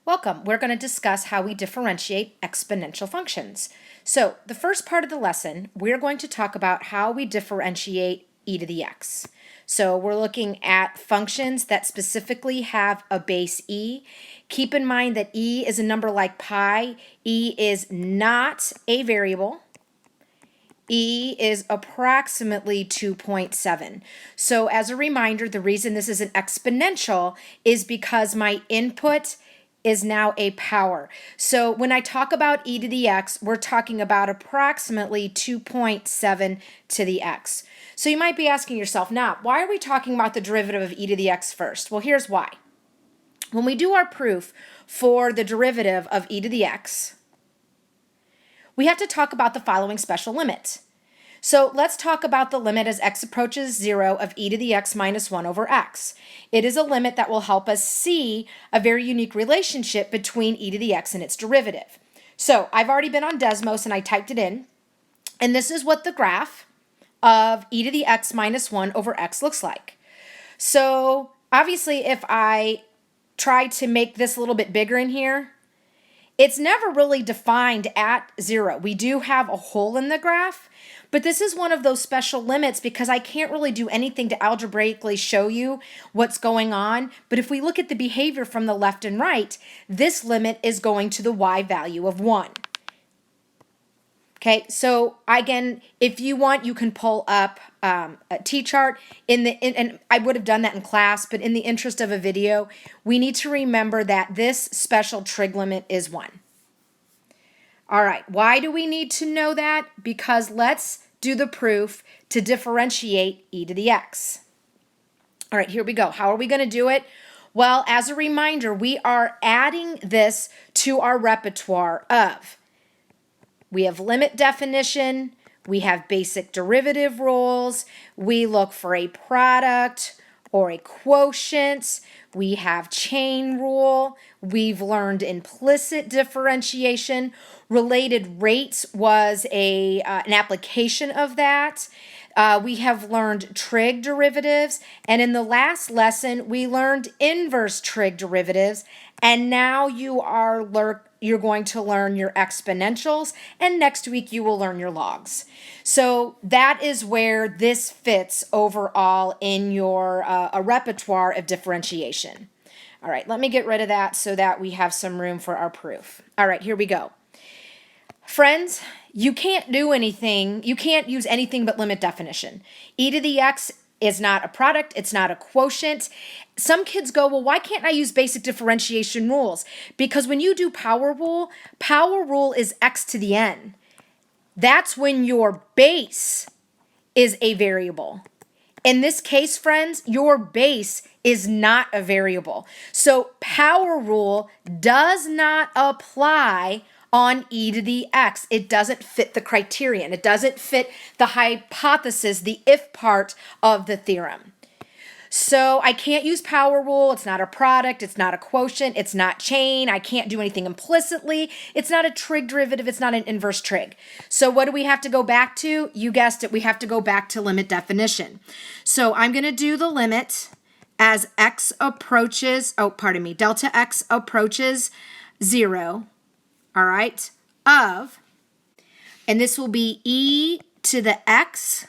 Welcome. We're going to discuss how we differentiate exponential functions. So the first part of the lesson, we're going to talk about how we differentiate e to the x. So we're looking at functions that specifically have a base e. Keep in mind that e is a number like pi. E is not a variable. E is approximately 2.7. So as a reminder, the reason this is an exponential is because my input is now a power. So when I talk about e to the x, we're talking about approximately 2.7 to the x. So you might be asking yourself, now, why are we talking about the derivative of e to the x first? Well, here's why. When we do our proof for the derivative of e to the x, we have to talk about the following special limit. So let's talk about the limit as x approaches 0 of e to the x minus 1 over x. It is a limit that will help us see a very unique relationship between e to the x and its derivative. So I've already been on Desmos and I typed it in, and this is what the graph of e to the x minus 1 over x looks like. So obviously if I try to make this a little bit bigger in here, it's never really defined at 0. We do have a hole in the graph, but this is one of those special limits because I can't really do anything to algebraically show you what's going on. But if we look at the behavior from the left and right, this limit is going to the y value of 1. Okay, so again, if you want, you can pull up a t-chart and I would have done that in class, but in the interest of a video, we need to remember that this special trig limit is 1. All right, why do we need to know that? Because let's do the proof to differentiate e to the x. All right, here we go. How are we going to do it? Well, as a reminder, we are adding this to our repertoire of we have limit definition, we have basic derivative rules, we look for a product or a quotient, we have chain rule, we've learned implicit differentiation. Related rates was an application of that. We have learned trig derivatives, and in the last lesson, we learned inverse trig derivatives, and now you're going to learn your exponentials, and next week you will learn your logs. So that is where this fits overall in your a repertoire of differentiation. All right, let me get rid of that so that we have some room for our proof. All right, here we go. Friends, you can't do anything, you can't use anything but limit definition. E to the x is not a product, it's not a quotient. Some kids go, well, why can't I use basic differentiation rules? Because when you do power rule is x to the n. That's when your base is a variable. In this case, friends, your base is not a variable. So power rule does not apply on e to the x. It doesn't fit the criterion. It doesn't fit the hypothesis, the if part of the theorem. So I can't use power rule. It's not a product. It's not a quotient. It's not chain. I can't do anything implicitly. It's not a trig derivative. It's not an inverse trig. So what do we have to go back to? You guessed it. We have to go back to limit definition. So I'm going to do the limit as x approaches, delta x approaches 0. All right, and this will be e to the x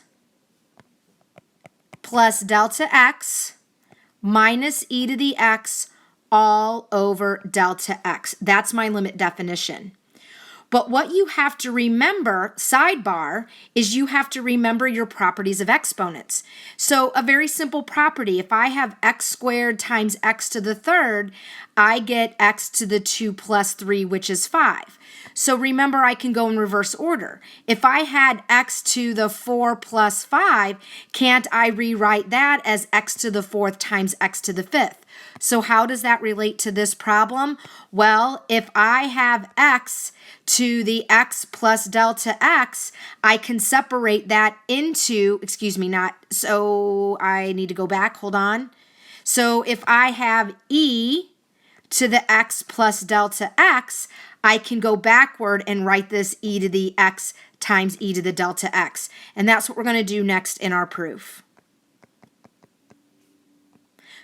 plus delta x minus e to the x all over delta x. That's my limit definition. But what you have to remember, sidebar, is you have to remember your properties of exponents. So a very simple property, if I have x squared times x to the third, I get x to the 2 plus 3, which is 5. So remember, I can go in reverse order. If I had x to the 4 plus 5, can't I rewrite that as x to the 4th times x to the 5th? So how does that relate to this problem? Well, if I have x to the x plus delta x, I can separate that into, so I need to go back, hold on. So if I have e to the x plus delta x, I can go backward and write this e to the x times e to the delta x. And that's what we're going to do next in our proof.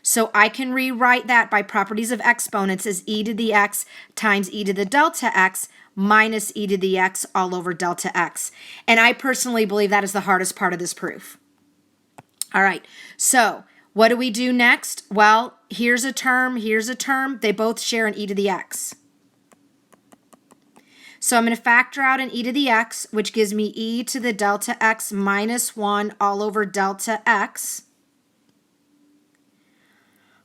So I can rewrite that by properties of exponents as e to the x times e to the delta x minus e to the x all over delta x. And I personally believe that is the hardest part of this proof. All right, so what do we do next? Well, here's a term, here's a term. They both share an e to the x. So I'm going to factor out an e to the x, which gives me e to the delta x minus 1 all over delta x.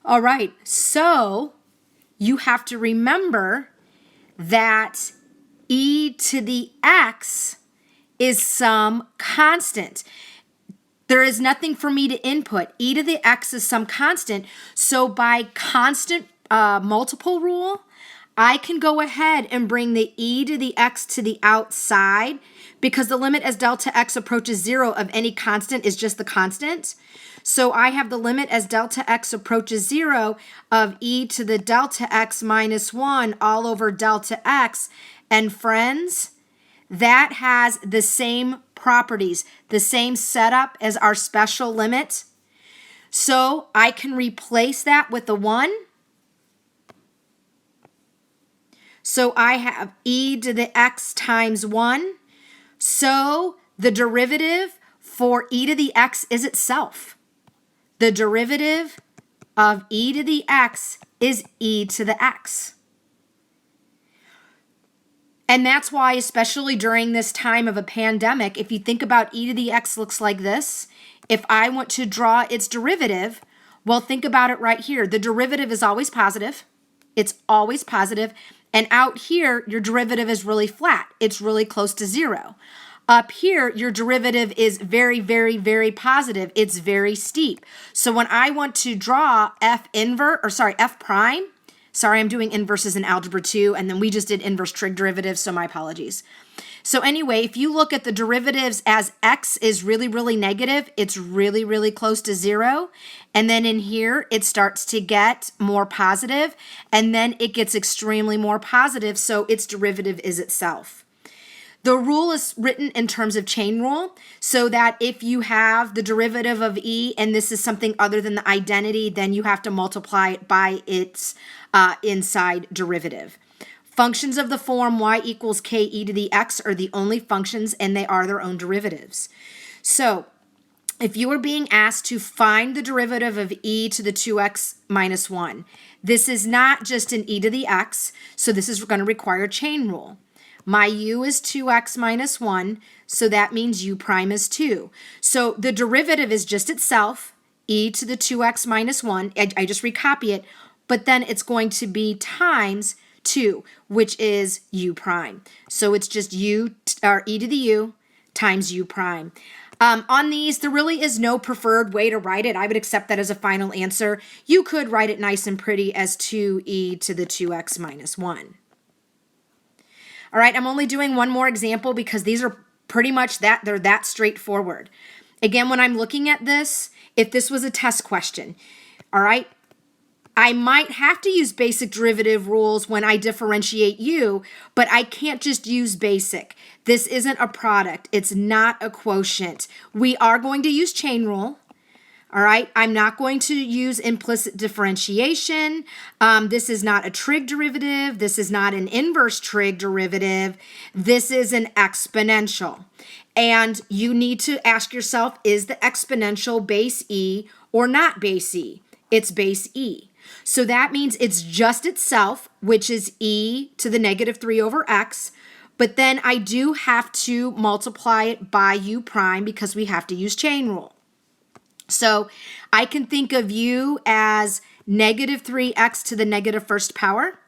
All right, so you have to remember that e to the x is some constant. There is nothing for me to input. E to the x is some constant. So by constant multiple rule, I can go ahead and bring the e to the x to the outside because the limit as delta x approaches 0 of any constant is just the constant. So I have the limit as delta x approaches 0 of e to the delta x minus 1 all over delta x. And friends, that has the same properties, the same setup as our special limit. So I can replace that with the 1. So I have e to the x times 1. So the derivative for e to the x is itself. The derivative of e to the x is e to the x. And that's why, especially during this time of a pandemic, if you think about e to the x looks like this, if I want to draw its derivative, well, think about it right here. The derivative is always positive. It's always positive. And out here, your derivative is really flat. It's really close to 0. Up here, your derivative is very, very, very positive. It's very steep. So when I want to draw f prime, sorry, I'm doing inverses in algebra 2, and then we just did inverse trig derivatives, so my apologies. So anyway, if you look at the derivatives as x is really, really negative, it's really, really close to 0. And then in here, it starts to get more positive, and then it gets extremely more positive, so its derivative is itself. The rule is written in terms of chain rule, so that if you have the derivative of e and this is something other than the identity, then you have to multiply it by its inside derivative. Functions of the form y equals k e to the x are the only functions, and they are their own derivatives. So if you are being asked to find the derivative of e to the 2x minus 1, this is not just an e to the x, so this is going to require chain rule. My u is 2x minus 1, so that means u prime is 2. So the derivative is just itself, e to the 2x minus 1. I just recopy it, but then it's going to be times 2, which is u prime. So it's just e to the u times u prime. On these, there really is no preferred way to write it. I would accept that as a final answer. You could write it nice and pretty as 2e to the 2x minus 1. All right, I'm only doing one more example because these are pretty much they're that straightforward. Again, when I'm looking at this, if this was a test question, all right, I might have to use basic derivative rules when I differentiate u, but I can't just use basic. This isn't a product. It's not a quotient. We are going to use chain rule. All right, I'm not going to use implicit differentiation. This is not a trig derivative. This is not an inverse trig derivative. This is an exponential. And you need to ask yourself, is the exponential base e or not base e? It's base e. So that means it's just itself, which is e to the negative 3 over x. But then I do have to multiply it by u prime because we have to use chain rule. So I can think of u as negative 3x to the negative first power,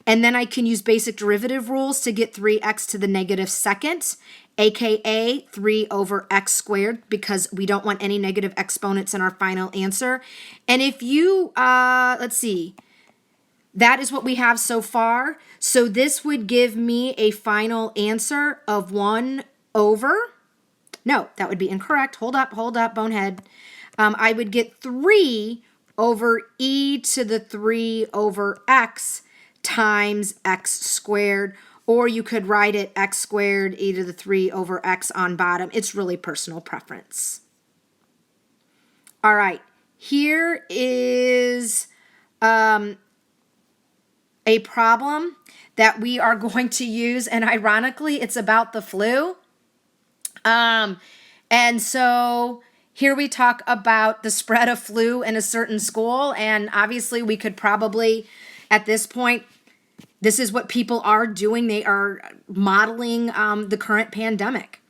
and then I can use basic derivative rules to get 3x to the negative second, aka 3 over x squared, because we don't want any negative exponents in our final answer. And if you, let's see, that is what we have so far. So this would give me a final answer of 1 over, no, that would be incorrect. Hold up, bonehead. I would get 3 over e to the 3 over x times x squared, or you could write it x squared e to the 3 over x on bottom. It's really personal preference. All right, here is a problem that we are going to use, and ironically, it's about the flu. And so here we talk about the spread of flu in a certain school, and obviously we could probably, at this point, this is what people are doing. They are modeling the current pandemic.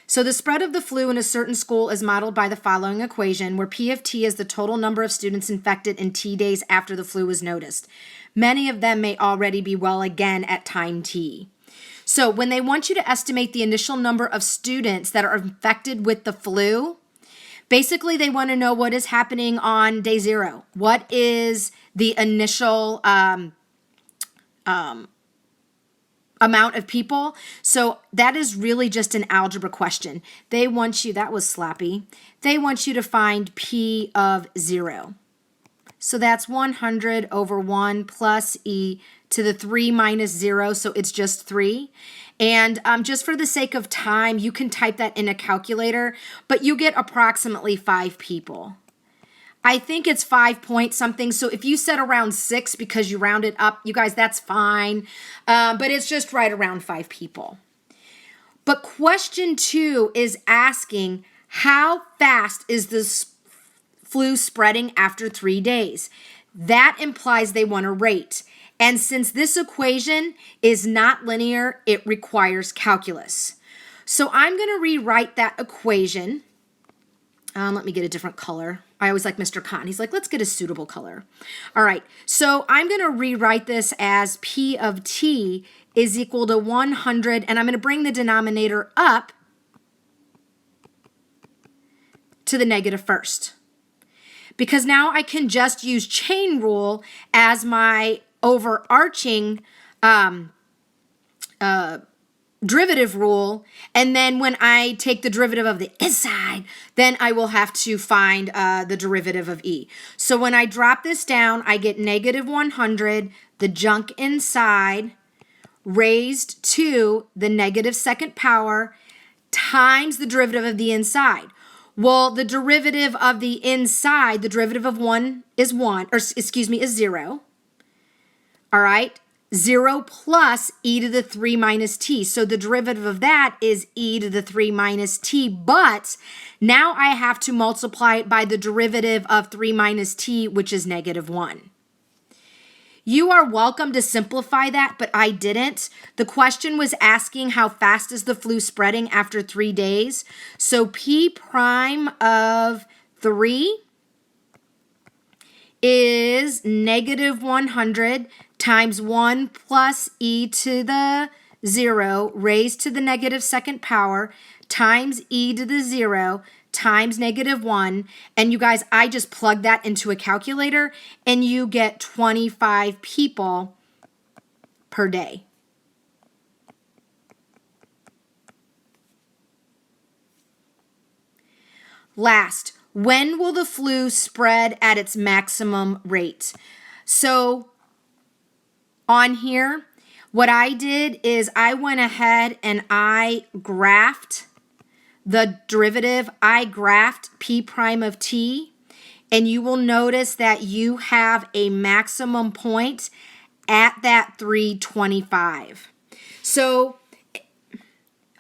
So the spread of the flu in a certain school is modeled by the following equation, where P of T is the total number of students infected in T days after the flu was noticed. Many of them may already be well again at time T. So when they want you to estimate the initial number of students that are infected with the flu, basically they want to know what is happening on day 0. What is the initial amount of people? So that is really just an algebra question. They want you, that was sloppy, they want you to find P of 0. So that's 100 over 1 plus E to the 3 minus 0, so it's just 3. And just for the sake of time, you can type that in a calculator, but you get approximately 5 people. I think it's 5 point something. So if you said around 6 because you rounded up, you guys, that's fine. But it's just right around 5 people. But question 2 is asking, how fast is this flu spreading after 3 days? That implies they want a rate. And since this equation is not linear, it requires calculus. So I'm going to rewrite that equation. Let me get a different color. I always like Mr. Cotton. He's like, let's get a suitable color. All right, so I'm going to rewrite this as P of T is equal to 100, and I'm going to bring the denominator up to the negative first. Because now I can just use chain rule as my overarching derivative rule, and then when I take the derivative of the inside, then I will have to find the derivative of E. So when I drop this down, I get negative 100, the junk inside, raised to the negative second power, times the derivative of the inside. Well, the derivative of the inside, the derivative of 1 is 1, or excuse me, is 0. All right? 0 plus e to the 3 minus t. So the derivative of that is e to the 3 minus t, but now I have to multiply it by the derivative of 3 minus t, which is negative 1. You are welcome to simplify that, but I didn't. The question was asking how fast is the flu spreading after 3 days. So P prime of 3 is negative 100 times 1 plus e to the 0 raised to the negative second power times e to the 0 times negative 1. And you guys, I just plug that into a calculator and you get 25 people per day. Last, when will the flu spread at its maximum rate? So on here, what I did is I went ahead and I graphed the derivative. I graphed P prime of t, and you will notice that you have a maximum point at that 325. So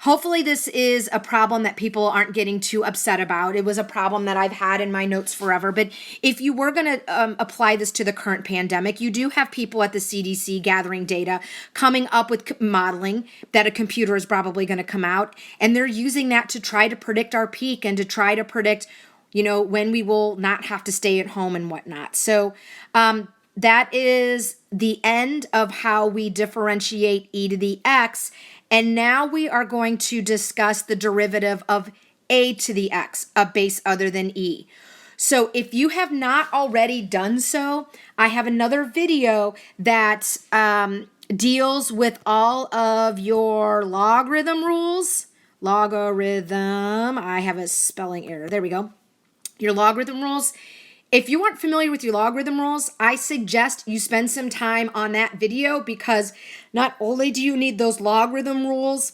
hopefully this is a problem that people aren't getting too upset about. It was a problem that I've had in my notes forever. But if you were going to apply this to the current pandemic, you do have people at the CDC gathering data, coming up with modeling that a computer is probably going to come out. And they're using that to try to predict our peak and to try to predict, you know, when we will not have to stay at home and whatnot. So that is the end of how we differentiate e to the x. And now we are going to discuss the derivative of a to the x, a base other than e. So if you have not already done so, I have another video that deals with all of your logarithm rules. Logarithm, I have a spelling error. There we go. Your logarithm rules. If you aren't familiar with your logarithm rules, I suggest you spend some time on that video, because not only do you need those logarithm rules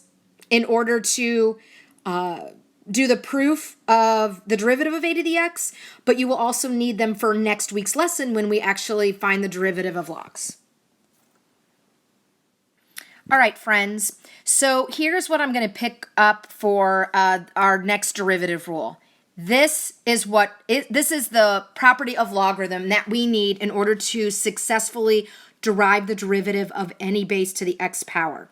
in order to do the proof of the derivative of a to the x, but you will also need them for next week's lesson when we actually find the derivative of logs. All right, friends. So here's what I'm going to pick up for our next derivative rule. This is the property of logarithm that we need in order to successfully derive the derivative of any base to the x power.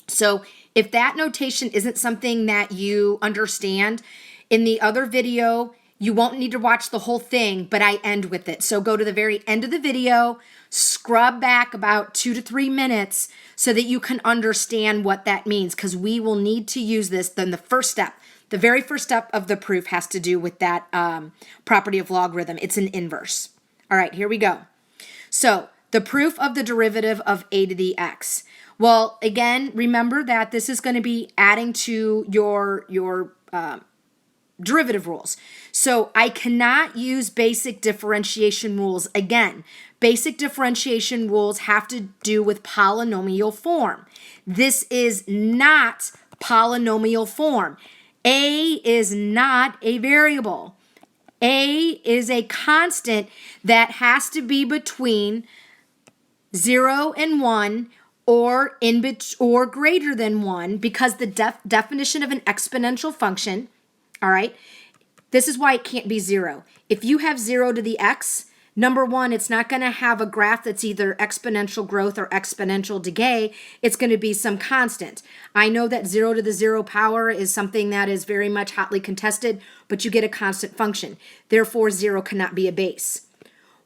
So if that notation isn't something that you understand, in the other video, you won't need to watch the whole thing, but I end with it. So go to the very end of the video, scrub back about 2 to 3 minutes so that you can understand what that means, because we will need to use this. Then the very first step of the proof has to do with that property of logarithm. It's an inverse. All right, here we go. So the proof of the derivative of a to the x. Well, again, remember that this is going to be adding to your derivative rules. So I cannot use basic differentiation rules. Again, basic differentiation rules have to do with polynomial form. This is not polynomial form. A is not a variable. A is a constant that has to be between 0 and 1 or or greater than 1, because the definition of an exponential function, all right, this is why it can't be 0. If you have 0 to the x, number one, it's not going to have a graph that's either exponential growth or exponential decay. It's going to be some constant. I know that 0 to the 0 power is something that is very much hotly contested, but you get a constant function. Therefore, 0 cannot be a base.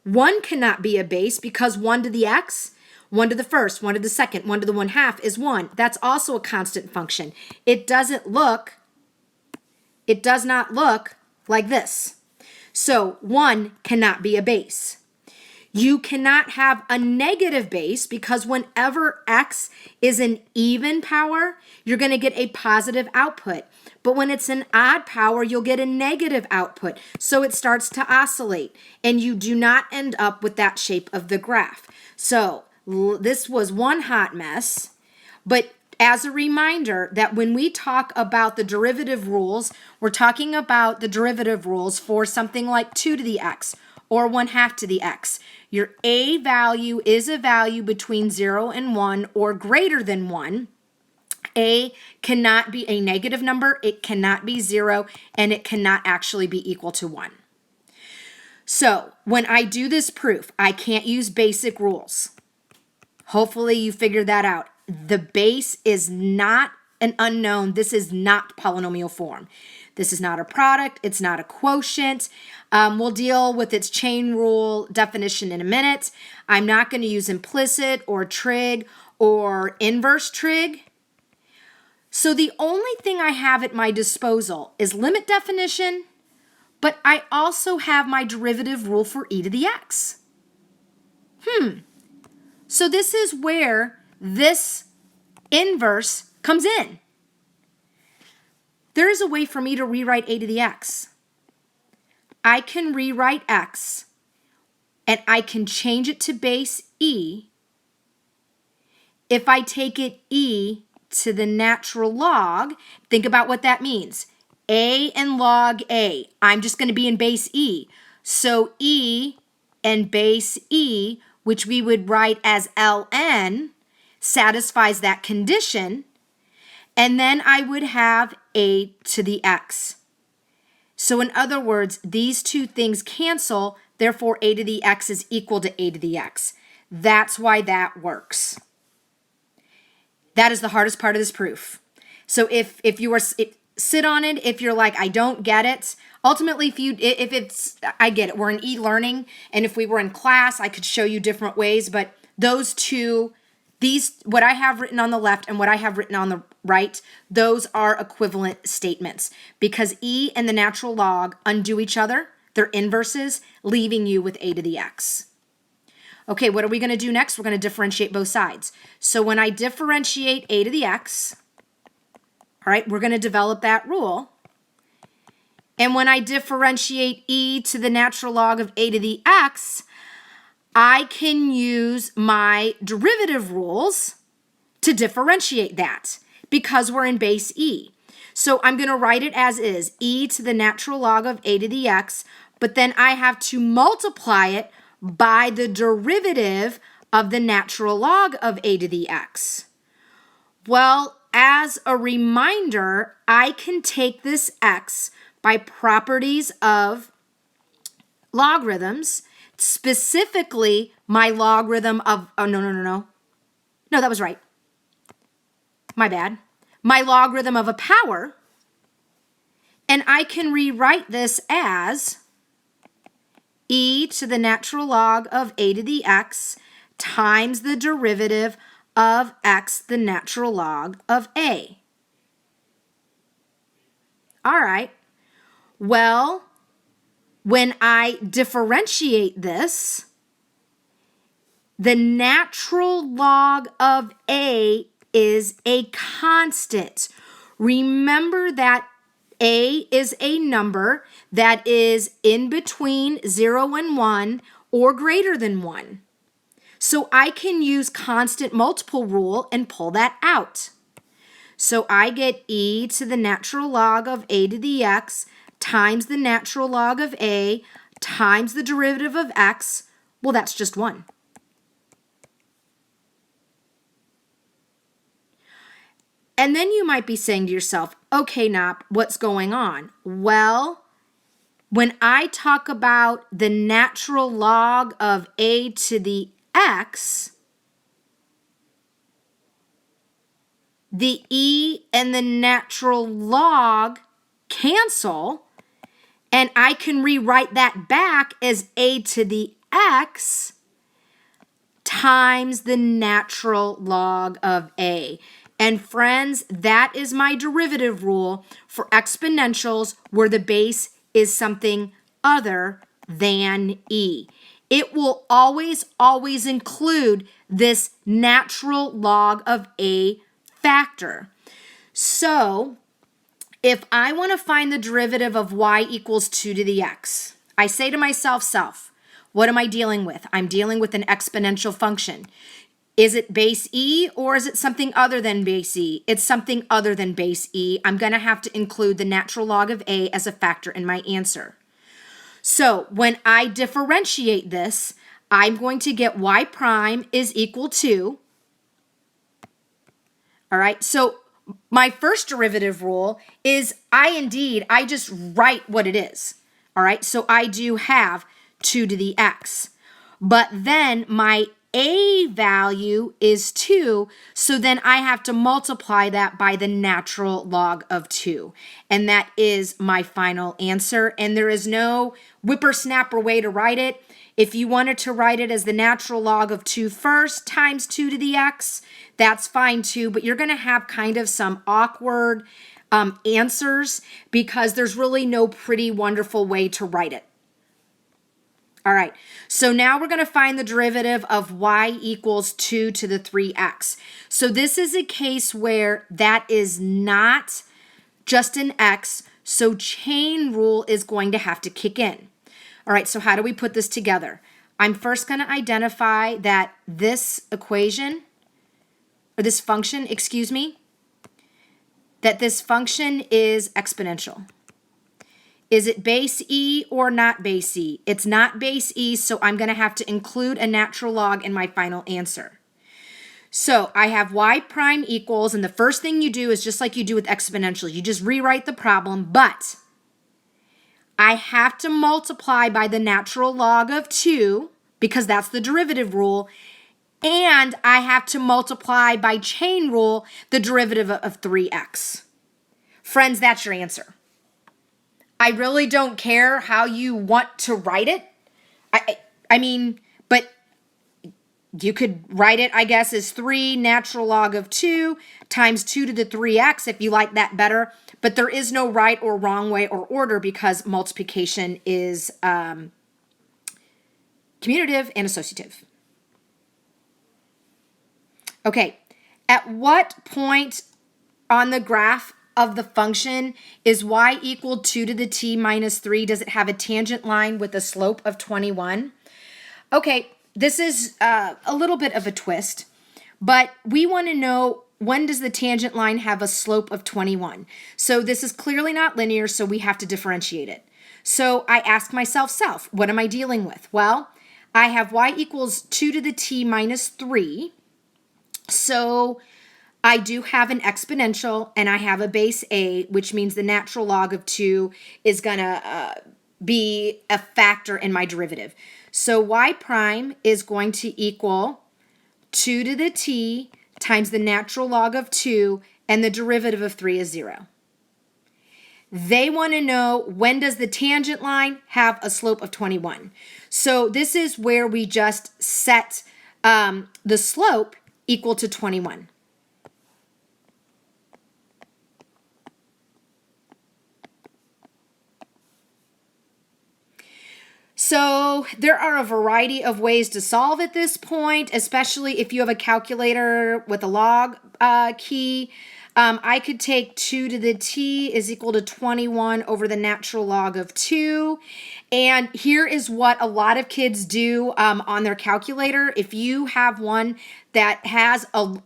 1 cannot be a base because 1 to the x, 1 to the first, 1 to the second, 1 to the 1/2 is 1. That's also a constant function. It does not look like this. So 1 cannot be a base. You cannot have a negative base because whenever x is an even power, you're going to get a positive output. But when it's an odd power, you'll get a negative output. So it starts to oscillate, and you do not end up with that shape of the graph. So this was one hot mess, but as a reminder that when we talk about the derivative rules, we're talking about the derivative rules for something like 2 to the x or 1/2 to the x. Your a value is a value between 0 and 1 or greater than 1. A cannot be a negative number, it cannot be 0, and it cannot actually be equal to 1. So when I do this proof, I can't use basic rules. Hopefully you figured that out. The base is not an unknown. This is not polynomial form. This is not a product. It's not a quotient. We'll deal with its chain rule definition in a minute. I'm not going to use implicit or trig or inverse trig. So the only thing I have at my disposal is limit definition, but I also have my derivative rule for e to the x. So this is where this inverse comes in. There is a way for me to rewrite a to the x. I can rewrite x, and I can change it to base e if I take it e to the natural log. Think about what that means. A and log a. I'm just going to be in base e. So e and base e, which we would write as ln, satisfies that condition. And then I would have a to the x. So in other words, these two things cancel. Therefore, a to the x is equal to a to the x. That's why that works. That is the hardest part of this proof. So if you are sit on it, if you're like, I don't get it. Ultimately, if it's, I get it. We're in e-learning, and if we were in class, I could show you different ways. But those two, what I have written on the left and what I have written on the right, those are equivalent statements because e and the natural log undo each other. They're inverses, leaving you with a to the x. Okay, what are we going to do next? We're going to differentiate both sides. So when I differentiate a to the x, all right, we're going to develop that rule. And when I differentiate e to the natural log of a to the x, I can use my derivative rules to differentiate that because we're in base e. So I'm going to write it as is, e to the natural log of a to the x, but then I have to multiply it by the derivative of the natural log of a to the x. Well, as a reminder, I can take this x by properties of logarithms, specifically my logarithm of, no, that was right. My bad. My logarithm of a power, and I can rewrite this as e to the natural log of a to the x times the derivative of x, the natural log of a. All right. Well, when I differentiate this, the natural log of a is a constant. Remember that a is a number that is in between 0 and 1 or greater than 1. So I can use constant multiple rule and pull that out. So I get e to the natural log of a to the x times the natural log of a times the derivative of x. Well, that's just 1. And then you might be saying to yourself, okay, Nop, what's going on? Well, when I talk about the natural log of a to the x, the e and the natural log cancel, and I can rewrite that back as a to the x times the natural log of a. And friends, that is my derivative rule for exponentials where the base is something other than e. It will always include this natural log of a factor. So if I want to find the derivative of y equals 2 to the x, I say to myself, what am I dealing with? I'm dealing with an exponential function. Is it base e or is it something other than base e? It's something other than base e. I'm going to have to include the natural log of a as a factor in my answer. So when I differentiate this, I'm going to get y prime is equal to, all right, so my first derivative rule is I just write what it is. All right, so I do have 2 to the x. But then my a value is 2, so then I have to multiply that by the natural log of 2. And that is my final answer. And there is no whippersnapper way to write it. If you wanted to write it as the natural log of 2 first times 2 to the x, that's fine too, but you're going to have kind of some awkward answers because there's really no pretty wonderful way to write it. All right, so now we're going to find the derivative of y equals 2 to the 3x. So this is a case where that is not just an x, so chain rule is going to have to kick in. All right, so how do we put this together? I'm first going to identify that this equation, or this function, that this function is exponential. Is it base e or not base e? It's not base e, so I'm going to have to include a natural log in my final answer. So I have y prime equals, and the first thing you do is just like you do with exponential. You just rewrite the problem, but I have to multiply by the natural log of 2 because that's the derivative rule, and I have to multiply by chain rule the derivative of 3x. Friends, that's your answer. I really don't care how you want to write it. I mean, but you could write it, I guess, as 3 natural log of 2 times 2 to the 3x if you like that better. But there is no right or wrong way or order because multiplication is commutative and associative. Okay, at what point on the graph of the function is y equal 2 to the t minus 3? Does it have a tangent line with a slope of 21? Okay, this is a little bit of a twist, but we want to know when does the tangent line have a slope of 21? So this is clearly not linear, so we have to differentiate it. So I ask myself, what am I dealing with? Well, I have y equals 2 to the t minus 3. So I do have an exponential and I have a base a, which means the natural log of 2 is going to be a factor in my derivative. So y prime is going to equal 2 to the t times the natural log of 2, and the derivative of 3 is 0. They want to know, when does the tangent line have a slope of 21? So this is where we just set the slope equal to 21. So there are a variety of ways to solve at this point, especially if you have a calculator with a log key. I could take 2 to the t is equal to 21 over the natural log of 2. And here is what a lot of kids do on their calculator. If you have one that has what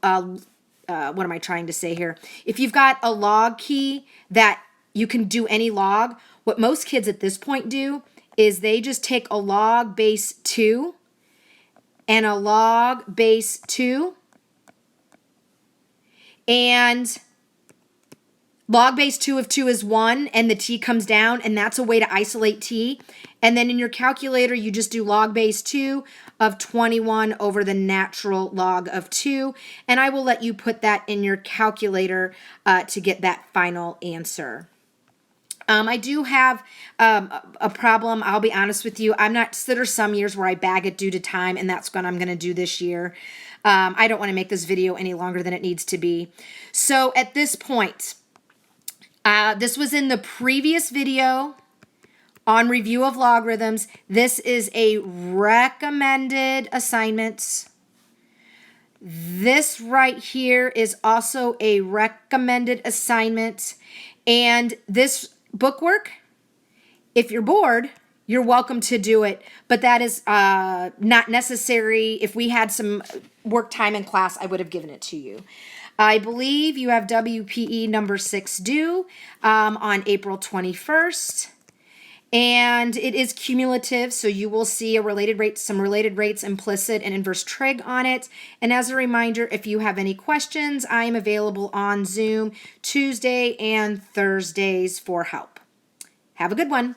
am I trying to say here? If you've got a log key that you can do any log, what most kids at this point do is they just take a log base 2 and a log base 2, and log base 2 of 2 is 1, and the t comes down, and that's a way to isolate t. And then in your calculator, you just do log base 2 of 21 over the natural log of 2, and I will let you put that in your calculator to get that final answer. I do have a problem. I'll be honest with you. There are some years where I bag it due to time, and that's what I'm going to do this year. I don't want to make this video any longer than it needs to be. So at this point, this was in the previous video on review of logarithms. This is a recommended assignment. This right here is also a recommended assignment. And this bookwork, if you're bored, you're welcome to do it, but that is not necessary. If we had some work time in class, I would have given it to you. I believe you have WPE number 6 due on April 21st, and it is cumulative, so you will see some related rates implicit and inverse trig on it. And as a reminder, if you have any questions, I am available on Zoom Tuesday and Thursdays for help. Have a good one.